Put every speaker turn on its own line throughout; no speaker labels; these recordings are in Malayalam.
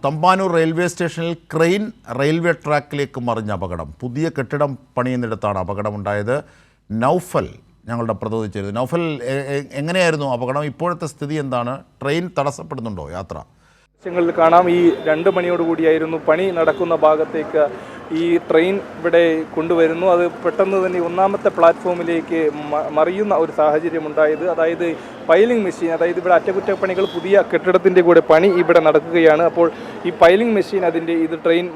തമ്പാനൂർ റെയിൽവേ സ്റ്റേഷനിൽ ക്രെയിൻ റെയിൽവേ ട്രാക്കിലേക്ക് മറിഞ്ഞ അപകടം. പുതിയ കെട്ടിടം പണിയുന്നിടത്താണ് അപകടമുണ്ടായത്. നൗഫൽ ഞങ്ങളുടെ പ്രതിനിധി ചെയ്തത്. നൗഫൽ, എങ്ങനെയായിരുന്നു അപകടം? ഇപ്പോഴത്തെ സ്ഥിതി എന്താണ്? ട്രെയിൻ തടസ്സപ്പെടുന്നുണ്ടോ യാത്ര?
ദൃശ്യങ്ങളിൽ കാണാം, ഈ 2 മണിയോടുകൂടിയായിരുന്നു പണി നടക്കുന്ന ഭാഗത്തേക്ക് ഈ ട്രെയിൻ ഇവിടെ കൊണ്ടുവരുന്നു. അത് പെട്ടെന്ന് തന്നെ 1ാമത്തെ പ്ലാറ്റ്ഫോമിലേക്ക് മറിയുന്ന ഒരു സാഹചര്യം ഉണ്ടായത്. അതായത് പൈലിംഗ് മെഷീൻ, അതായത് ഇവിടെ അറ്റകുറ്റപ്പണികൾ പുതിയ കെട്ടിടത്തിൻ്റെ കൂടെ പണി ഇവിടെ നടക്കുകയാണ്. അപ്പോൾ ഈ പൈലിംഗ് മെഷീൻ ഇത് ട്രെയിൻ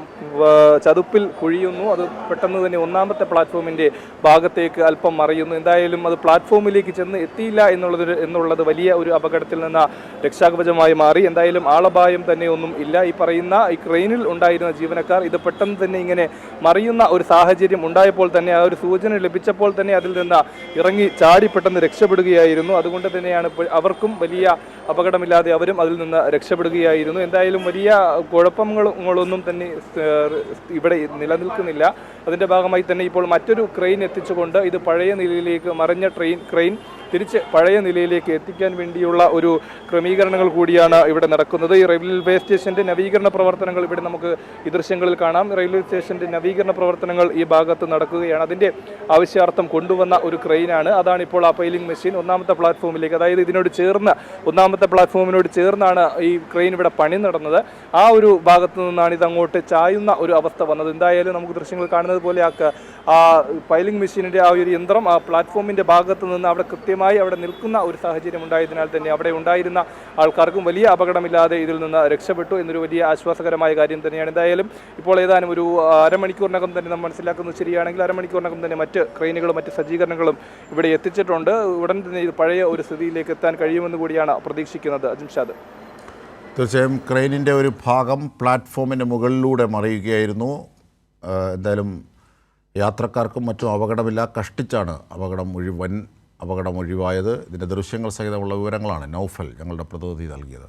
ചതുപ്പിൽ കുഴിയുന്നു. അത് പെട്ടെന്ന് തന്നെ 1ാമത്തെ പ്ലാറ്റ്ഫോമിൻ്റെ ഭാഗത്തേക്ക് അല്പം മറിയുന്നു. എന്തായാലും അത് പ്ലാറ്റ്ഫോമിലേക്ക് ചെന്ന് എത്തിയില്ല എന്നുള്ളത് വലിയ ഒരു അപകടത്തിൽ നിന്ന് രക്ഷാകവചമായി മാറി. എന്തായാലും ആളപായം തന്നെ ഒന്നും ഇല്ല. ഈ ക്രെയിനിൽ ഉണ്ടായിരുന്ന ജീവനക്കാർ ഇത് പെട്ടെന്ന് തന്നെ ഇങ്ങനെ മറിയുന്ന ഒരു സാഹചര്യം ഉണ്ടായപ്പോൾ തന്നെ, ആ ഒരു സൂചന ലഭിച്ചപ്പോൾ തന്നെ അതിൽ നിന്ന് ഇറങ്ങി ചാടി പെട്ടെന്ന് രക്ഷപ്പെടുകയായിരുന്നു. അതുകൊണ്ട് തന്നെയാണ് അവർക്കും വലിയ അപകടമില്ലാതെ അവരും അതിൽ നിന്ന് രക്ഷപ്പെടുകയായിരുന്നു. എന്തായാലും വലിയ കുഴപ്പങ്ങളൊന്നും തന്നെ ഇവിടെ നിലനിൽക്കുന്നില്ല. അതിൻ്റെ ഭാഗമായി തന്നെ ഇപ്പോൾ മറ്റൊരു ക്രെയിൻ എത്തിച്ചുകൊണ്ട് ഇത് പഴയ നിലയിലേക്ക് മറിഞ്ഞ ക്രെയിൻ തിരിച്ച് പഴയ നിലയിലേക്ക് എത്തിക്കാൻ വേണ്ടിയുള്ള ഒരു ക്രമീകരണങ്ങൾ കൂടിയാണ് ഇവിടെ നടക്കുന്നത്. ഈ റെയിൽവേ സ്റ്റേഷൻ്റെ നവീകരണ പ്രവർത്തനങ്ങൾ ഇവിടെ നമുക്ക് ഈ ദൃശ്യങ്ങളിൽ കാണാം. റെയിൽവേ സ്റ്റേഷൻ്റെ നവീകരണ പ്രവർത്തനങ്ങൾ ഈ ഭാഗത്ത് നടക്കുകയാണ്. അതിൻ്റെ ആവശ്യാർത്ഥം കൊണ്ടുവന്ന ഒരു ക്രെയിനാണ്. അതാണ് ഇപ്പോൾ ആ പൈലിംഗ് മെഷീൻ 1ാമത്തെ പ്ലാറ്റ്ഫോമിലേക്ക്, അതായത് ഇതിനോട് ചേർന്ന് 1ാമത്തെ പ്ലാറ്റ്ഫോമിനോട് ചേർന്നാണ് ഈ ക്രെയിൻ ഇവിടെ പണി നടന്നത്. ആ ഒരു ഭാഗത്തു നിന്നാണ് ഇത് അങ്ങോട്ട് ചായുന്ന ഒരു അവസ്ഥ വന്നത്. എന്തായാലും നമുക്ക് ദൃശ്യങ്ങൾ കാണുന്നത് പോലെ ആ പൈലിംഗ് മെഷീനിൻ്റെ ആ ഒരു യന്ത്രം ആ പ്ലാറ്റ്ഫോമിൻ്റെ ഭാഗത്ത് നിന്ന് അവിടെ കൃത്യമായി അവിടെ നിൽക്കുന്ന ഒരു സാഹചര്യം ഉണ്ടായതിനാൽ തന്നെ അവിടെ ഉണ്ടായിരുന്ന ആൾക്കാർക്കും വലിയ അപകടമില്ലാതെ ഇതിൽ നിന്ന് രക്ഷപ്പെട്ടു എന്നൊരു വലിയ ആശ്വാസകരമായ കാര്യം തന്നെയാണ്. എന്തായാലും ഇപ്പോൾ ഏതാനും ഒരു അരമണിക്കൂറിനകം തന്നെ നമ്മൾ മനസ്സിലാക്കുന്നത് ശരിയാണെങ്കിൽ അരമണിക്കൂറിനകം തന്നെ മറ്റ് ക്രെയിനുകളും മറ്റ് സജ്ജീകരണങ്ങളും ഇവിടെ എത്തിച്ചിട്ടുണ്ട്. ഉടൻ തന്നെ ഇത് പഴയ ഒരു സ്ഥിതിയിലേക്ക് എത്താൻ കഴിയുമെന്ന് കൂടിയാണ് പ്രതീക്ഷിക്കുന്നത്. അജിംഷാദ്,
തീർച്ചയായും ക്രെയിനിൻ്റെ ഒരു ഭാഗം പ്ലാറ്റ്ഫോമിൻ്റെ മുകളിലൂടെ മറിയുകയായിരുന്നു. എന്തായാലും യാത്രക്കാർക്കും മറ്റും അപകടമില്ല. കഷ്ടിച്ചാണ് വൻ അപകടം ഒഴിവായത്. ഇതിൻ്റെ ദൃശ്യങ്ങൾ സഹിതമുള്ള വിവരങ്ങളാണ് നൗഫൽ ഞങ്ങളുടെ പ്രതിനിധി നൽകിയത്.